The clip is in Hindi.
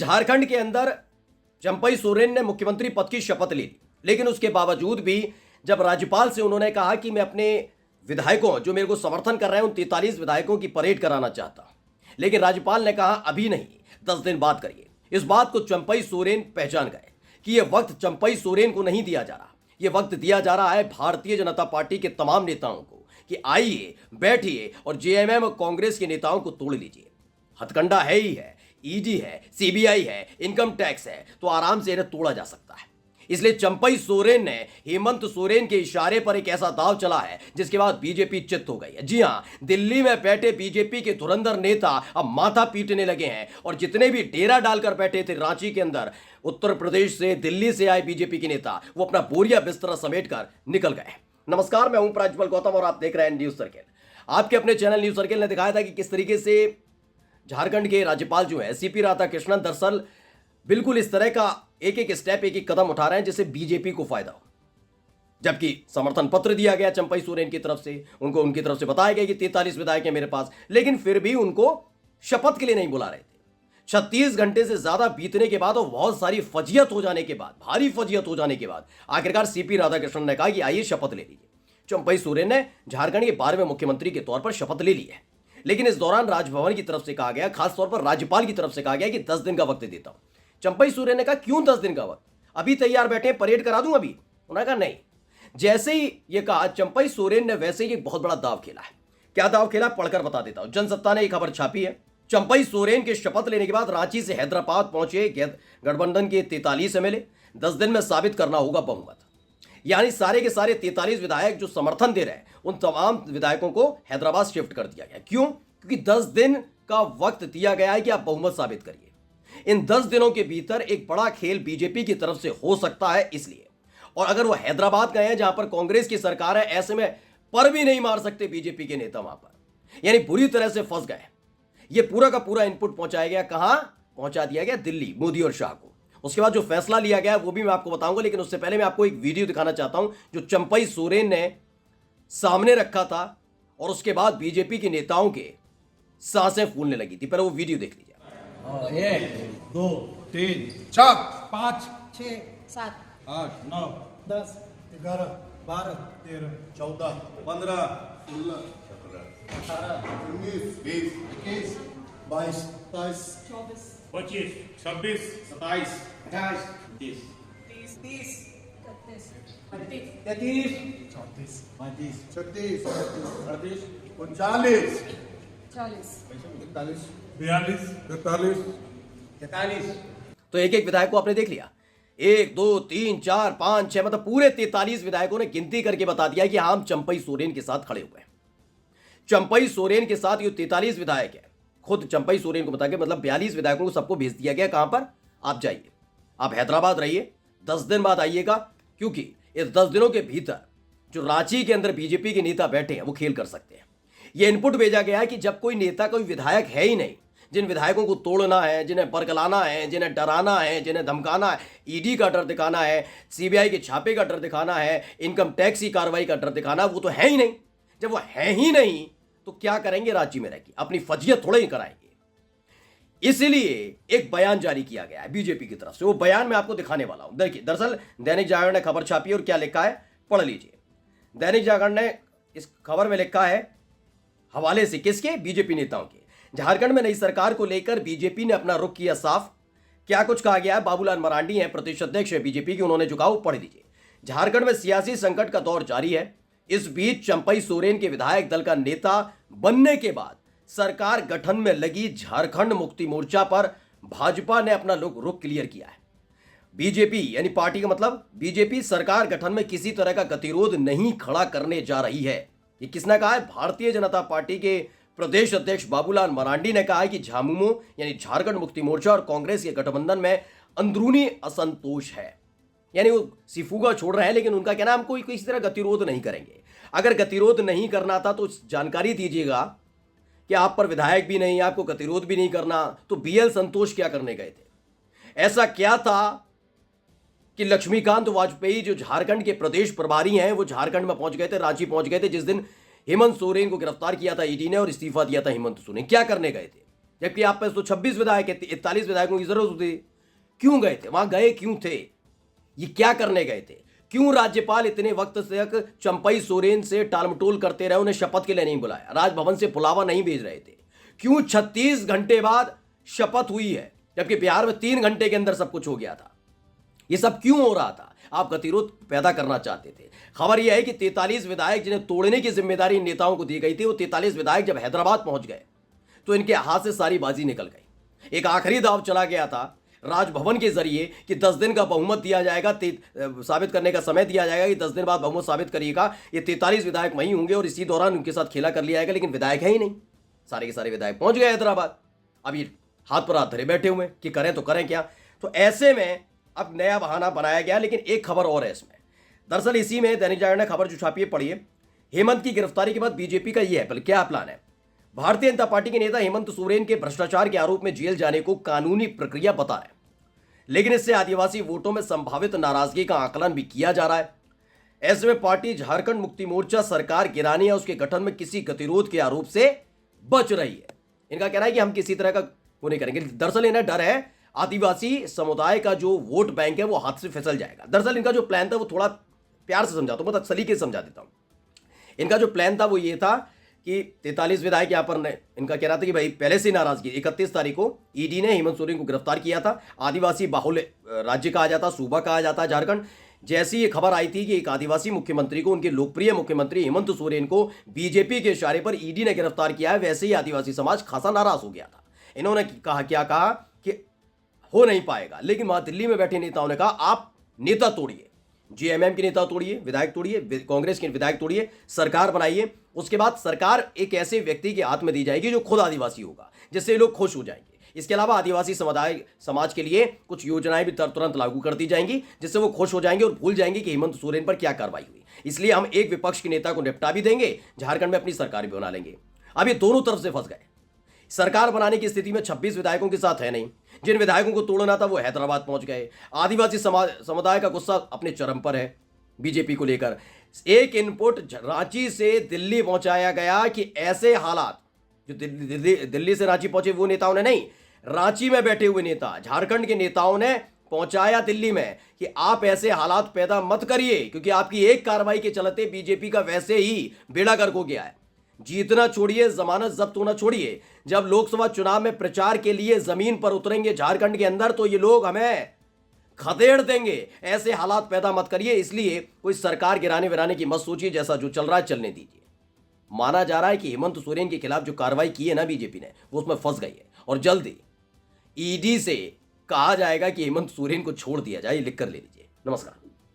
झारखंड के अंदर चंपई सोरेन ने मुख्यमंत्री पद की शपथ ली, लेकिन उसके बावजूद भी जब राज्यपाल से उन्होंने कहा कि मैं अपने विधायकों जो मेरे को समर्थन कर रहे हैं उन 43 विधायकों की परेड कराना चाहता हूं, लेकिन राज्यपाल ने कहा अभी नहीं, 10 दिन बाद करिए। इस बात को चंपई सोरेन पहचान गए कि यह वक्त चंपई सोरेन को नहीं दिया जा रहा, यह वक्त दिया जा रहा है भारतीय जनता पार्टी के तमाम नेताओं को कि आइए, बैठिए और जेएमएम और कांग्रेस के नेताओं को तोड़ लीजिए। हथकंडा है ही है, ईडी है, सीबीआई है, इनकम टैक्स है, तो आराम से इन्हें तोड़ा जा सकता है। इसलिए चंपई सोरेन ने हेमंत सोरेन के इशारे पर एक ऐसा दाव चला है जिसके बाद बीजेपी चित्त हो गई है। जी हां, दिल्ली में बैठे बीजेपी के धुरंधर नेता अब माथा पीटने लगे हैं और जितने भी डेरा डालकर बैठे थे रांची के अंदर, उत्तर प्रदेश से, दिल्ली से आए बीजेपी के नेता, वो अपना बोरिया बिस्तरा समेटकर निकल गए। नमस्कार, मैं हूं प्रज्वल गौतम और आप देख रहे हैं न्यूज सर्किल। आपके अपने चैनल न्यूज सर्किल ने दिखाया था कि किस तरीके से झारखंड के राज्यपाल जो है सीपी राधाकृष्णन दरअसल बिल्कुल इस तरह का एक एक स्टेप, एक एक कदम उठा रहे हैं जिससे बीजेपी को फायदा हो। जबकि समर्थन पत्र दिया गया चंपई सोरेन की तरफ से, उनकी तरफ से बताया गया कि 43 विधायक हैं मेरे पास, लेकिन फिर भी उनको शपथ के लिए नहीं बुला रहे थे। 36 घंटे से ज्यादा बीतने के बाद और बहुत सारी फजियत हो जाने के बाद, भारी फजियत हो जाने के बाद आखिरकार सीपी राधाकृष्णन ने कहा कि आइए शपथ ले लीजिए। चंपई सोरेन ने झारखंड के 12वें मुख्यमंत्री के तौर पर शपथ ले ली है, लेकिन इस दौरान राजभवन की तरफ से कहा गया, खासतौर पर राज्यपाल की तरफ से कहा गया कि 10 दिन का वक्त देता हूं। चंपई सोरेन ने कहा क्यों 10 दिन का वक्त, अभी तैयार बैठे हैं, परेड करा दूं अभी। उन्होंने कहा नहीं। जैसे ही ये कहा चंपई सोरेन ने वैसे ही एक बहुत बड़ा दाव खेला है। क्या दाव खेला, पढ़कर बता देता हूं। जनसत्ता ने एक खबर छापी है। चंपई सोरेन के शपथ लेने के बाद रांची से हैदराबाद पहुंचे गठबंधन के 43 एमएलए। 10 दिन में साबित करना होगा बहुमत, यानी सारे के सारे 43 विधायक जो समर्थन दे रहे हैं उन तमाम विधायकों को हैदराबाद शिफ्ट कर दिया गया। क्यों? क्योंकि 10 दिन का वक्त दिया गया है कि आप बहुमत साबित करिए। इन 10 दिनों के भीतर एक बड़ा खेल बीजेपी की तरफ से हो सकता है, इसलिए। और अगर वो हैदराबाद गए हैं जहां पर कांग्रेस की सरकार है, ऐसे में पर भी नहीं मार सकते बीजेपी के नेता वहां पर, यानी बुरी तरह से फंस गए। ये पूरा का पूरा इनपुट पहुंचाया गया, कहां पहुंचा दिया गया? दिल्ली, मोदी और शाह को। उसके बाद जो फैसला लिया गया वो भी मैं आपको बताऊंगा, लेकिन उससे पहले मैं आपको एक वीडियो दिखाना चाहता हूं जो चंपई सोरेन ने सामने रखा था और उसके बाद बीजेपी के नेताओं के सांसें फूलने लगी थी। पहले वो वीडियो देख लीजिए। 1 2 3 4 5 6 7 8 9 10 11 12 13 14 15 16 17 18 19 20 21 22 23 24 25, 26, 27, 28, 30. 30 31 33 34 35 36 38 39 40 41 42, 43 43 तो एक एक विधायक को आपने देख लिया, 1 2 3 4 5 6, मतलब पूरे 43 विधायकों ने गिनती करके बता दिया कि हम चंपई सोरेन के साथ खड़े हुए हैं। चंपई सोरेन के साथ ये 43 विधायक है। खुद चंपई सोरेन को बता के, मतलब 42 विधायकों को सबको भेज दिया गया। कहां पर? आप जाइए, आप हैदराबाद रहिए, 10 दिन बाद आइएगा, क्योंकि इस 10 दिनों के भीतर जो रांची के अंदर बीजेपी के नेता बैठे हैं वो खेल कर सकते हैं। यह इनपुट भेजा गया है कि जब कोई नेता, कोई विधायक है ही नहीं, जिन विधायकों को तोड़ना है, जिन्हें बरगलाना है, जिन्हें डराना है, जिन्हें धमकाना है, ईडी का डर दिखाना है, सीबीआई के छापे का डर दिखाना है, इनकम टैक्स की कार्रवाई का डर दिखाना, वो तो है ही नहीं। जब वो है ही नहीं तो क्या करेंगे? राज्य में रहकर अपनी फजियत थोड़ा ही कराएंगे। इसलिए एक बयान जारी किया गया है बीजेपी की तरफ से। वो बयान मैं आपको दिखाने वाला हूं। देखिए, दरअसल दैनिक जागरण ने खबर छापी और क्या लिखा है पढ़ लीजिए। दैनिक जागरण ने इस खबर में लिखा है हवाले से, किसके? बीजेपी नेताओं के। झारखंड में नई सरकार को लेकर बीजेपी ने अपना रुख किया साफ। क्या कुछ कहा गया है? बाबूलाल मरांडी हैं, प्रदेश अध्यक्ष है बीजेपी की, उन्होंने झुकाव पढ़ लीजिए। झारखंड में सियासी संकट का दौर जारी है। इस बीच चंपई सोरेन के विधायक दल का नेता बनने के बाद सरकार गठन में लगी झारखंड मुक्ति मोर्चा पर भाजपा ने अपना रुख क्लियर किया है। बीजेपी यानी पार्टी का मतलब बीजेपी सरकार गठन में किसी तरह का गतिरोध नहीं खड़ा करने जा रही है। ये किसने कहा है? भारतीय जनता पार्टी के प्रदेश अध्यक्ष बाबूलाल मरांडी ने कहा है कि झामुमो यानी झारखंड मुक्ति मोर्चा और कांग्रेस के गठबंधन में अंदरूनी असंतोष है, यानी वो सिफुगा छोड़ रहे हैं, लेकिन उनका कहना हम कोई किसी तरह गतिरोध नहीं करेंगे। अगर गतिरोध नहीं करना था तो जानकारी दीजिएगा कि आप पर विधायक भी नहीं, आपको गतिरोध भी नहीं करना, तो बीएल संतोष क्या करने गए थे? ऐसा क्या था कि लक्ष्मीकांत वाजपेयी जो झारखंड के प्रदेश प्रभारी हैं वो झारखंड में पहुंच गए थे, रांची पहुंच गए थे जिस दिन हेमंत सोरेन को गिरफ्तार किया था ईडी ने और इस्तीफा दिया था हेमंत सोरेन। क्या करने गए थे? जबकि आप पास तो 26 विधायक है, 41 विधायकों की जरूरत होती। क्यों गए थे वहां, गए क्यों थे, ये क्या करने गए थे? क्यों राज्यपाल इतने वक्त तक चंपई सोरेन से टालमटोल करते रहे, उन्हें शपथ के लिए नहीं बुलाया, राजभवन से बुलावा नहीं भेज रहे थे? क्यों 36 घंटे बाद शपथ हुई है, जबकि बिहार में 3 घंटे के अंदर सब कुछ हो गया था? ये सब क्यों हो रहा था? आप गतिरोध पैदा करना चाहते थे। खबर यह है कि 43 विधायक जिन्हें तोड़ने की जिम्मेदारी इन नेताओं को दी गई थी, वो 43 विधायक जब हैदराबाद पहुंच गए तो इनके हाथ से सारी बाजी निकल गई। एक आखिरी दाव चला गया था राजभवन के जरिए कि 10 दिन का बहुमत दिया जाएगा, साबित करने का समय दिया जाएगा कि 10 दिन बाद बहुमत साबित करिएगा। ये 43 विधायक वहीं होंगे और इसी दौरान उनके साथ खेला कर लिया जाएगा, लेकिन विधायक है ही नहीं। सारे के सारे विधायक पहुंच गए हैदराबाद। अब ये हाथ पर हाथ धरे बैठे हुए हैं कि करें तो करें क्या। तो ऐसे में अब नया बहाना बनाया गया। लेकिन एक खबर और है इसमें, दरअसल इसी में दैनिक जागरण ने खबर जो छापी है, पढ़िए। हेमंत की गिरफ्तारी के बाद बीजेपी का यह है, क्या प्लान है? भारतीय जनता पार्टी के नेता हेमंत सोरेन के भ्रष्टाचार के आरोप में जेल जाने को कानूनी प्रक्रिया बता रहे हैं, लेकिन इससे आदिवासी वोटों में संभावित नाराजगी का आकलन भी किया जा रहा है। ऐसे में पार्टी झारखंड मुक्ति मोर्चा सरकार गिराने या उसके गठन में किसी गतिरोध के आरोप से बच रही है। इनका कहना है कि हम किसी तरह का वो नहीं करेंगे। दरअसल इन्हें डर है आदिवासी समुदाय का जो वोट बैंक है वो हाथ से फिसल जाएगा। दरअसल इनका जो प्लान था वो थोड़ा प्यार से समझाता हूं, बहुत सलीके से समझा देता हूं। इनका जो प्लान था वो ये था कि 43 विधायक यहां पर इनका कह रहा था कि भाई पहले से नाराजगी, 31 तारीख को ईडी ने हेमंत सोरेन को गिरफ्तार किया था। आदिवासी बाहुल्य राज्य कहा जाता, सूबा कहा जाता झारखंड। जैसी ये खबर आई थी कि एक आदिवासी मुख्यमंत्री को, उनके लोकप्रिय मुख्यमंत्री हेमंत सोरेन को बीजेपी के इशारे पर ईडी ने गिरफ्तार किया है, वैसे ही आदिवासी समाज खासा नाराज हो गया था। इन्होंने कहा, क्या कहा कि हो नहीं पाएगा। लेकिन वहां दिल्ली में बैठे नेताओं ने कहा आप नेता तोड़िए, जेएमएम के नेता तोड़िए, विधायक तोड़िए, कांग्रेस के विधायक तोड़िए, सरकार बनाइए। उसके बाद सरकार एक ऐसे व्यक्ति के हाथ में दी जाएगी जो खुद आदिवासी होगा, जिससे लोग खुश हो जाएंगे। इसके अलावा आदिवासी समाज के लिए कुछ योजनाएं भी तुरंत लागू कर दी जाएंगी, जिससे वो खुश हो जाएंगे और भूल जाएंगे कि हेमंत सोरेन पर क्या कार्रवाई हुई। इसलिए हम एक विपक्ष के नेता को निपटा भी देंगे, झारखंड में अपनी सरकार भी बना लेंगे। अब ये दोनों तरफ से फंस गए। सरकार बनाने की स्थिति में 26 विधायकों के साथ है नहीं। जिन विधायकों को तोड़ना था वो हैदराबाद पहुंच गए। आदिवासी समुदाय का गुस्सा अपने चरम पर है बीजेपी को लेकर। एक इनपुट रांची से दिल्ली पहुंचाया गया कि ऐसे हालात, जो दिल्ली से रांची पहुंचे वो नेताओं ने नहीं, रांची में बैठे हुए नेता, झारखंड के नेताओं ने पहुंचाया दिल्ली में कि आप ऐसे हालात पैदा मत करिए, क्योंकि आपकी एक कार्रवाई के चलते बीजेपी का वैसे ही बेड़ा गर्क हो गया है। जीतना छोड़िए, जमानत जब्त होना छोड़िए, जब लोकसभा चुनाव में प्रचार के लिए जमीन पर उतरेंगे झारखंड के अंदर तो ये लोग हमें खदेड़ देंगे। ऐसे हालात पैदा मत करिए। इसलिए कोई सरकार गिराने विराने की मत सोचिए, जैसा जो चल रहा है चलने दीजिए। माना जा रहा है कि हेमंत सोरेन के खिलाफ जो कार्रवाई की है ना बीजेपी ने, वो उसमें फंस गई है और जल्दी ईडी से कहा जाएगा कि हेमंत सोरेन को छोड़ दिया जाए। लिख कर ले लीजिए। नमस्कार।